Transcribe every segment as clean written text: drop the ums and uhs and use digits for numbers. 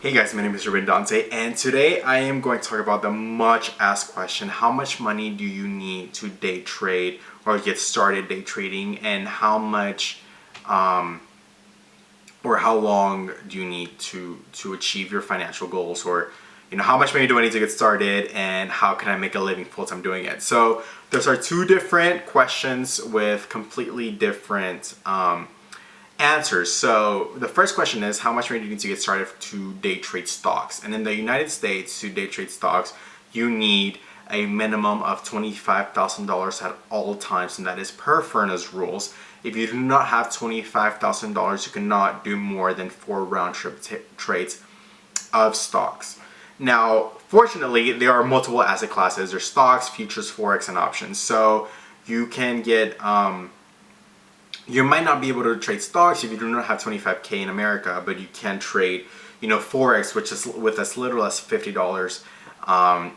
Hey guys, my name is Ruben Dante, and today I am going to talk about the much asked question: how much money do you need to day trade or get started day trading, and how much or how long do you need to achieve your financial goals, or how much money do I need to get started, and how can I make a living full time doing it? So those are two different questions with completely different answers. So the first question is, how much money do you need to get started to day trade stocks? And in the United States, to day trade stocks, you need a minimum of $25,000 at all times, and that is per furnace rules. If you do not have $25,000, you cannot do more than 4 round trip trades of stocks. Now, fortunately, there are multiple asset classes. There's stocks, futures, Forex, and options. So you can get you might not be able to trade stocks if you do not have 25K in America, but you can trade, Forex, which is with as little as $50.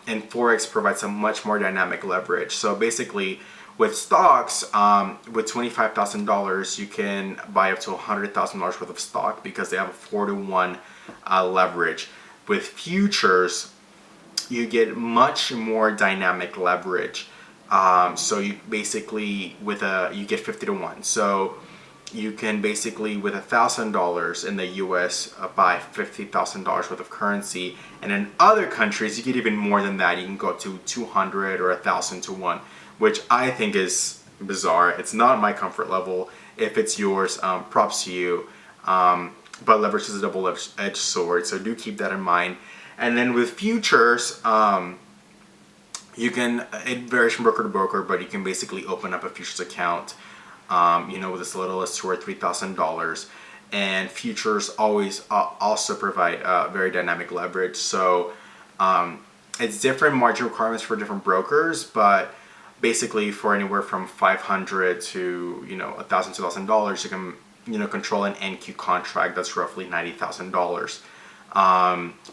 And Forex provides a much more dynamic leverage. So basically, with stocks, with $25,000, you can buy up to $100,000 worth of stock because they have a 4-to-1 leverage. With futures, you get much more dynamic leverage. So you basically you get 50-to-1. So you can basically, with $1,000 in the U.S., buy $50,000 worth of currency, and in other countries you get even more than that. You can go to 200 or 1,000-to-1, which I think is bizarre. It's not my comfort level. If it's yours, props to you. But leverage is a double-edged sword, so do keep that in mind. And then with futures, you can, it varies from broker to broker, but you can basically open up a futures account, with as little as $2,000 or $3,000. And futures always also provide very dynamic leverage. So it's different margin requirements for different brokers, but basically for anywhere from $500 to $1,000, $2,000, you can control an NQ contract that's roughly $90,000.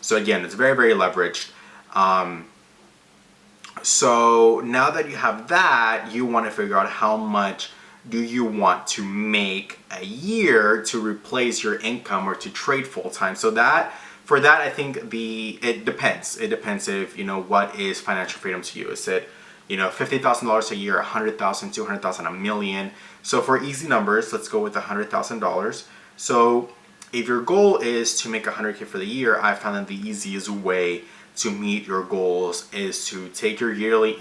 So again, it's very, very leveraged. So now that you have that, you want to figure out how much do you want to make a year to replace your income or to trade full time. So for that, I think it depends. It depends if what is financial freedom to you. Is it $50,000 a year, $100,000, $200,000, $1 million? So for easy numbers, let's go with $100,000. So if your goal is to make $100K for the year, I found that the easiest way to meet your goals is to take your yearly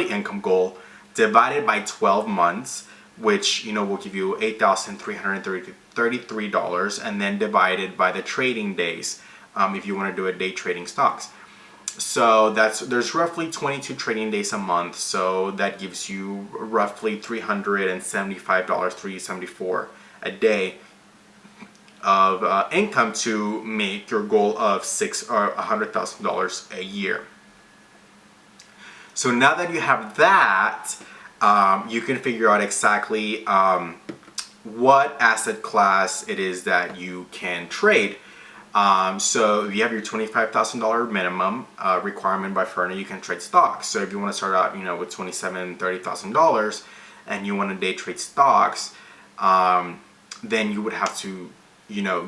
income goal, divided by 12 months, which will give you $8,333, and then divided by the trading days, if you want to do it day trading stocks. So there's roughly 22 trading days a month, so that gives you roughly $375, $374 a day of income to make your goal of $100,000 a year. So now that you have that, you can figure out exactly what asset class it is that you can trade. So if you have your $25,000 minimum requirement by firm, you can trade stocks. So if you want to start out, with $27,000, $30,000, and you want to day trade stocks, then you would have to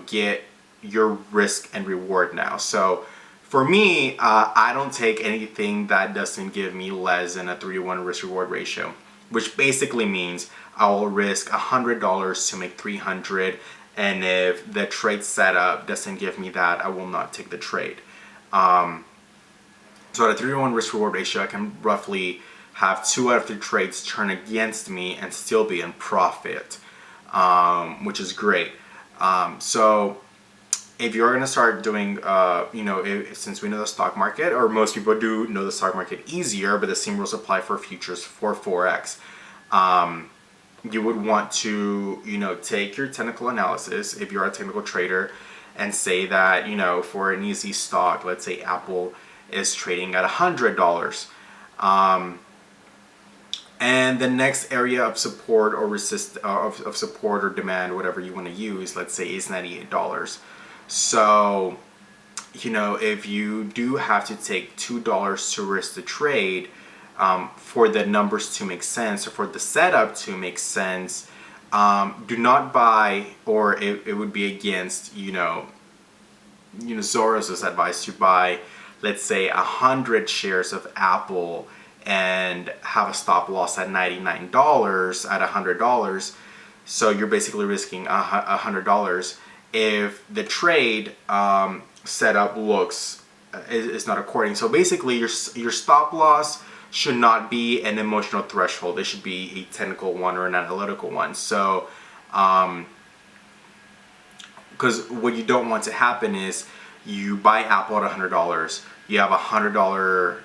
get your risk and reward now. So for me, I don't take anything that doesn't give me less than a 3-to-1 risk reward ratio, which basically means I will risk $100 to make $300, and if the trade setup doesn't give me that, I will not take the trade. So at a 3-to-1 risk reward ratio, I can roughly have 2 out of 3 trades turn against me and still be in profit, which is great. So if you're going to start doing, since we know the stock market, or most people do know the stock market easier, but the same rules apply for futures, for Forex, you would want to, take your technical analysis, if you're a technical trader, and say that, for an easy stock, let's say Apple is trading at $100. And the next area of support or of support or demand, whatever you want to use, let's say, is $98. So, if you do have to take $2 to risk the trade, for the numbers to make sense, or for the setup to make sense, do not buy, or it would be against, Soros is advised to buy, let's say, 100 shares of Apple and have a stop loss at $99 at $100. So you're basically risking $100 if the trade setup looks is not according. So basically, your stop loss should not be an emotional threshold. It should be a technical one or an analytical one. So, because what you don't want to happen is you buy Apple at $100, you have $100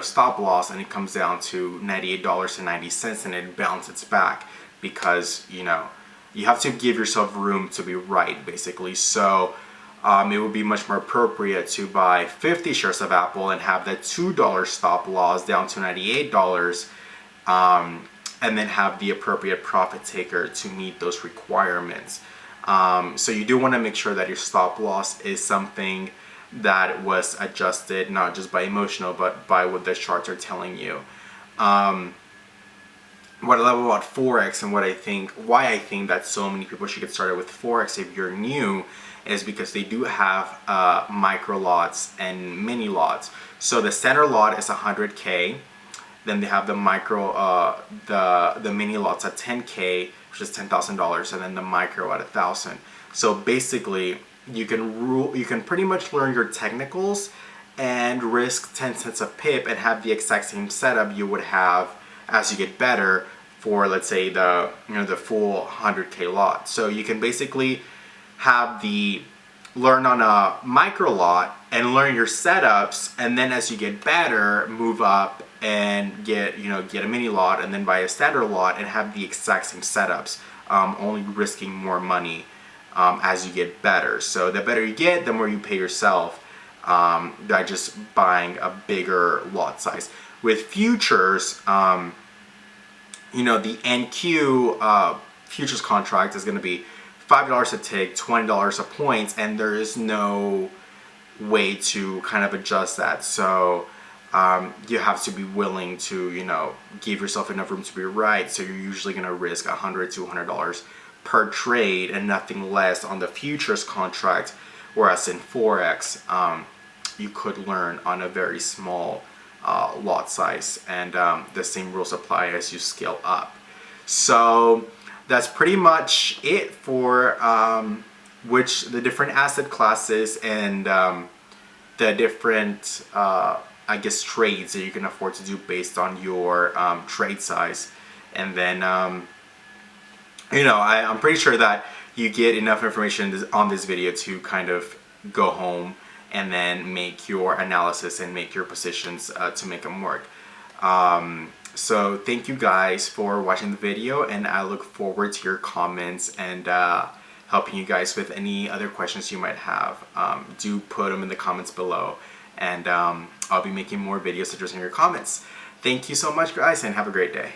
stop loss, and it comes down to $98.90, and it bounces back because you have to give yourself room to be right, basically. So it would be much more appropriate to buy 50 shares of Apple and have that $2 stop loss down to $98, and then have the appropriate profit taker to meet those requirements. So you do want to make sure that your stop loss is something that was adjusted not just by emotional but by what the charts are telling you. What I love about Forex and why I think that so many people should get started with Forex if you're new is because they do have micro lots and mini lots. So the center lot is 100K, then they have the micro the mini lots at 10K, which is $10,000, and then the micro at 1,000. So basically you can pretty much learn your technicals and risk 10 cents a pip and have the exact same setup you would have as you get better for, let's say, the full 100K lot. So you can basically learn on a micro lot and learn your setups, and then as you get better, move up and get a mini lot and then buy a standard lot and have the exact same setups, only risking more money as you get better. So the better you get, the more you pay yourself by just buying a bigger lot size. With futures, the NQ futures contract is going to be $5 a tick, $20 a point, and there is no way to kind of adjust that. So you have to be willing to give yourself enough room to be right. So you're usually going to risk $100 to $200 per trade and nothing less on the futures contract, whereas in Forex you could learn on a very small lot size, and the same rules apply as you scale up. So that's pretty much it for the different asset classes and the different trades that you can afford to do based on your trade size. And then I'm pretty sure that you get enough information on this video to kind of go home and then make your analysis and make your positions to make them work. So thank you guys for watching the video, and I look forward to your comments and helping you guys with any other questions you might have. Do put them in the comments below, and I'll be making more videos addressing your comments. Thank you so much, guys, and have a great day.